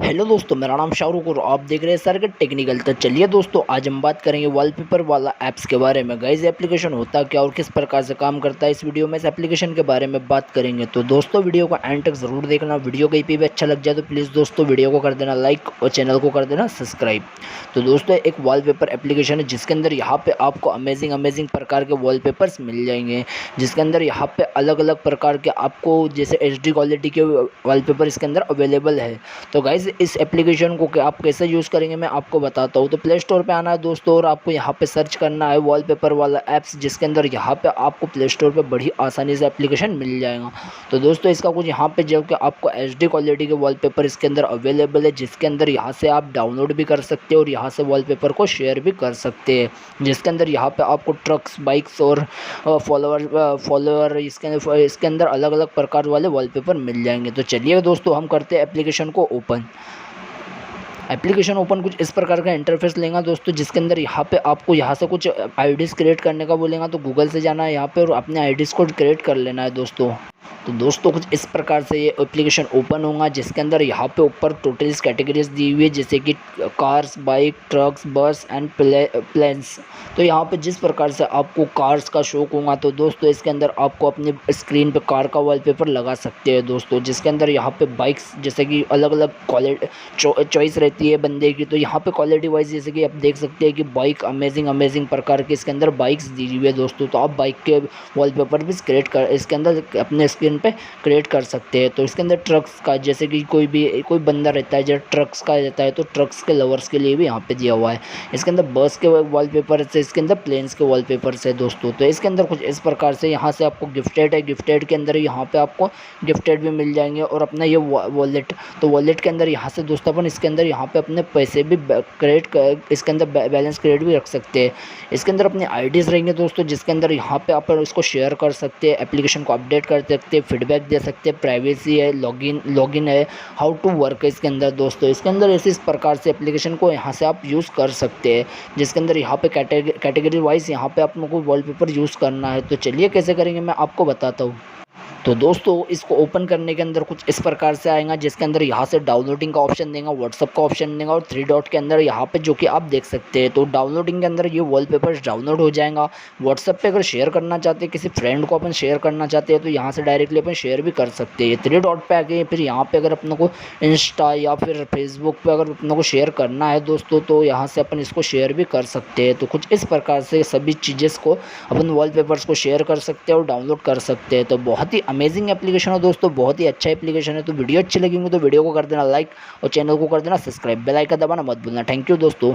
Hello दोस्तों, मेरा नाम शाहरुख और आप देख रहे हैं सर के टेक्निकल। तो चलिए दोस्तों, आज हम बात करेंगे वॉलपेपर वाला ऐप्स के बारे में। गाइस, एप्लीकेशन होता क्या और किस प्रकार से काम करता है, इस वीडियो में इस एप्लीकेशन के बारे में बात करेंगे। तो दोस्तों, वीडियो को एंड तक ज़रूर देखना। वीडियो कहीं पे भी अच्छा लग जाए तो प्लीज़ दोस्तों वीडियो को कर देना लाइक और चैनल को कर देना सब्सक्राइब। तो दोस्तों, एक वॉलपेपर एप्लीकेशन है जिसके अंदर यहाँ पे आपको अमेजिंग प्रकार के वॉलपेपर्स मिल जाएंगे, जिसके अंदर यहाँ पे अलग अलग प्रकार के आपको जैसे HD क्वालिटी के वॉलपेपर इसके अंदर अवेलेबल है। तो गाइज़, इस एप्लीकेशन को आप कैसे यूज़ करेंगे मैं आपको बताता हूँ। तो प्ले स्टोर पे आना है दोस्तों और आपको यहाँ पे सर्च करना है वॉलपेपर वाला ऐप्स, जिसके अंदर यहाँ पे आपको प्ले स्टोर पे बड़ी आसानी से एप्लीकेशन मिल जाएगा। तो दोस्तों, इसका कुछ यहाँ पे जो कि आपको HD क्वालिटी के वॉलपेपर इसके अंदर अवेलेबल है, जिसके अंदर यहाँ से आप डाउनलोड भी कर सकते हो और यहाँ से वॉलपेपर को शेयर भी कर सकते हैं। जिसके अंदर यहाँ पे आपको ट्रक्स, बाइक्स और फॉलोअर इसके अंदर अलग अलग प्रकार वाले वॉलपेपर मिल जाएंगे। तो चलिए दोस्तों, हम करते हैं एप्लीकेशन को ओपन। एप्लीकेशन ओपन कुछ इस प्रकार का इंटरफेस लेगा दोस्तों, जिसके अंदर यहाँ पे आपको यहाँ से कुछ आईडीज़ क्रिएट करने का बोलेगा। तो गूगल से जाना है यहाँ पे और अपने आईडीज़ को क्रिएट कर लेना है दोस्तों। तो दोस्तों, कुछ इस प्रकार से ये एप्लीकेशन ओपन होगा, जिसके अंदर यहाँ पे ऊपर टोटल कैटेगरीज दी हुई है, जैसे कि कार्स, बाइक, ट्रक्स, बस एंड प्लेन्स। तो यहाँ पे जिस प्रकार से आपको कार्स का शौक होगा तो दोस्तों इसके अंदर आपको अपने स्क्रीन पे कार का वॉलपेपर लगा सकते हैं दोस्तों। जिसके अंदर यहाँ पे बाइक्स, जैसे कि अलग अलग क्वालिटी चॉइस रहती है बंदे की, तो यहाँ पे क्वालिटी वाइज जैसे कि आप देख सकते हैं कि बाइक अमेजिंग प्रकार के इसके अंदर बाइक्स दी हुई है दोस्तों। तो आप बाइक के वॉलपेपर भी क्रिएट कर इसके अंदर अपने स्क्रीन पे क्रिएट कर सकते हैं। तो इसके अंदर ट्रक्स का, जैसे कि कोई बंदा रहता है जो ट्रक्स का रहता है, तो ट्रक्स के लवर्स के लिए भी यहाँ पे दिया हुआ है। इसके अंदर बस के वॉलपेपर से, इसके अंदर प्लेन्स के वॉलपेपर से दोस्तों। तो इसके अंदर कुछ इस प्रकार से यहाँ से आपको गिफ्टेड है, गिफ्टेड के अंदर यहाँ पे आपको गिफ्टेड भी मिल जाएंगे और अपना ये वॉलेट, तो वॉलेट के अंदर यहाँ से दोस्तों अपन इसके अंदर यहाँ पे अपने पैसे भी क्रिएट कर, इसके अंदर बैलेंस क्रिएट भी रख सकते हैं। इसके अंदर अपने आईडीज़ रहेंगे दोस्तों, जिसके अंदर यहाँ पे आप इसको शेयर कर सकते हैं, एप्लीकेशन को अपडेट कर सकते हैं, फीडबैक दे सकते हैं, प्राइवेसी है, लॉगिन है, हाउ टू वर्क है इसके अंदर दोस्तों। इसके अंदर इस प्रकार से एप्लीकेशन को यहाँ से आप यूज़ कर सकते हैं, जिसके अंदर यहाँ पे कैटेगरी वाइज यहाँ पे आप लोगों को वॉलपेपर यूज़ करना है। तो चलिए कैसे करेंगे मैं आपको बताता हूँ। तो दोस्तों, इसको ओपन करने के अंदर कुछ इस प्रकार से आएगा, जिसके अंदर यहाँ से डाउनलोडिंग का ऑप्शन देगा, व्हाट्सअप का ऑप्शन देगा और 3 डॉट के अंदर यहाँ पे जो कि आप देख सकते हैं। तो डाउनलोडिंग के अंदर ये वॉलपेपर डाउनलोड हो जाएगा। व्हाट्सअप पे अगर शेयर करना चाहते हैं, किसी फ्रेंड को अपन शेयर करना चाहते हैं, तो यहाँ से डायरेक्टली अपन शेयर भी कर सकते हैं। 3 डॉट पे आके फिर यहाँ पे अगर अपनों को इंस्टा या फिर फेसबुक पे अगर अपनों को शेयर करना है दोस्तों, तो यहाँ से अपन इसको शेयर भी कर सकते हैं। तो कुछ इस प्रकार से सभी चीज़ें को अपन वॉलपेपर्स को शेयर कर सकते हैं और डाउनलोड कर सकते हैं। तो बहुत ही अमेजिंग एप्लीकेशन है दोस्तों, बहुत ही अच्छा एप्लीकेशन है। तो वीडियो अच्छी लगेंगी तो वीडियो को कर देना लाइक और चैनल को कर देना सब्सक्राइब, बेल आइकन दबाना मत भूलना। थैंक यू दोस्तों।